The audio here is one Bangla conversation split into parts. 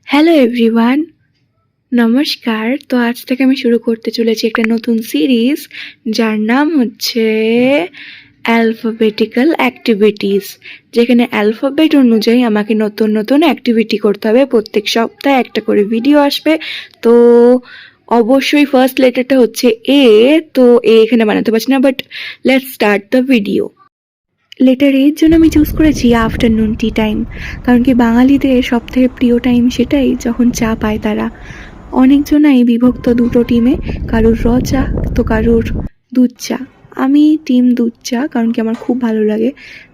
হ্যালো এভরিওয়ান, নমস্কার। তো আজ থেকে আমি শুরু করতে চলেছি একটা নতুন সিরিজ, যার নাম হচ্ছে অ্যালফাবেটিক্যাল অ্যাক্টিভিটিস, যেখানে অ্যালফাবেট অনুযায়ী আমাকে নতুন নতুন অ্যাক্টিভিটি করতে হবে। প্রত্যেক সপ্তাহে একটা করে ভিডিও আসবে। তো অবশ্যই ফার্স্ট লেটারটা হচ্ছে এ। তো এখানে বানাতে পারছি না, but let's start the video. Letter এর জন্য আমি চুজ করেছি আফটারনুন টি টাইম, কারণ কি বাঙালিদের সবথেকে প্রিয় টাইম সেটাই, যখন চা পায় তারা। অনেকজনাই বিভক্ত দুটো টিমে, কারুর র চা তো কারুর দুধ চা। আমি টিম দুধ চা, কারণ কি আমার খুব ভালো লাগে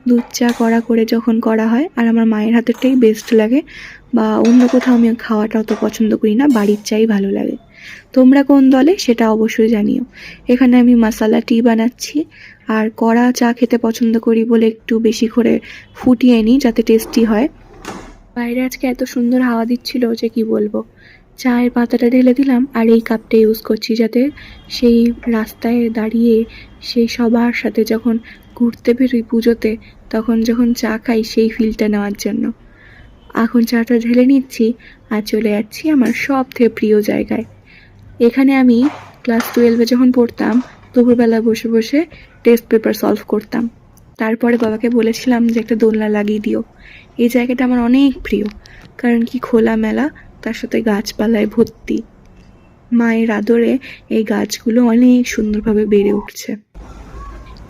দুধ চা করে যখন করা হয়, আর আমার মায়ের হাতেরটাই বেস্ট লাগে। বা অন্য কোথাও আমি খাওয়াটা অত পছন্দ করি না, বাড়ির চাই ভালো লাগে। তোমরা কোন দলে সেটা অবশ্যই জানিও। এখানে আমি মশালা টি বানাচ্ছি, আর কড়া চা খেতে পছন্দ করি বলে একটু বেশি করে ফুটিয়ে নিই যাতে টেস্টি হয়। বাইরে আজকে এত সুন্দর হাওয়া দিচ্ছিল যে কি বলবো। চায়ের পাতাটা ঢেলে দিলাম, আর এই কাপটা ইউজ করছি যাতে সেই রাস্তায় দাঁড়িয়ে সেই সবার সাথে যখন ঘুরতে বেরোই পুজোতে, তখন যখন চা খাই সেই ফিলটা নেওয়ার জন্য। এখন চাটা ঢেলে নিচ্ছি আর চলে যাচ্ছি আমার সব থেকে প্রিয় জায়গায়। এখানে আমি ক্লাস 12-এ যখন পড়তাম, দুপুরবেলা বসে বসে টেস্ট পেপার সলভ করতাম। তারপরে বাবাকে বলেছিলাম যে একটা দোলনা লাগিয়ে দিও। এই জায়গাটা আমার অনেক প্রিয়, কারণ কি খোলামেলা, তার সাথে গাছপালায় ভর্তি। মায়ের আদরে এই গাছগুলো অনেক সুন্দরভাবে বেড়ে উঠছে।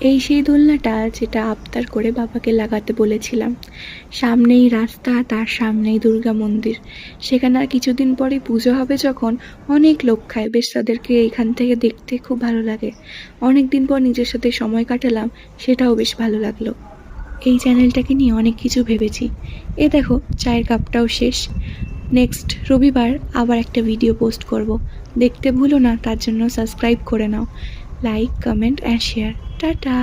এই সেই দোলনাটা যেটা আবদার করে বাবাকে লাগাতে বলেছিলাম। সামনেই রাস্তা, তার সামনেই দুর্গা মন্দির। সেখানে আর কিছুদিন পরে পুজো হবে, যখন অনেক লোক খায়, বেশ তাদেরকে এইখান থেকে দেখতে খুব ভালো লাগে। অনেক দিন পর নিজের সাথে সময় কাটালাম, সেটাও বেশ ভালো লাগলো। এই চ্যানেলটাকে নিয়ে অনেক কিছু ভেবেছি। এ দেখো, চায়ের কাপটাও শেষ। নেক্সট রবিবার আবার একটা ভিডিও পোস্ট করব, দেখতে ভুলো না। তার জন্য সাবস্ক্রাইব করে নাও। Like, comment and share. Tata.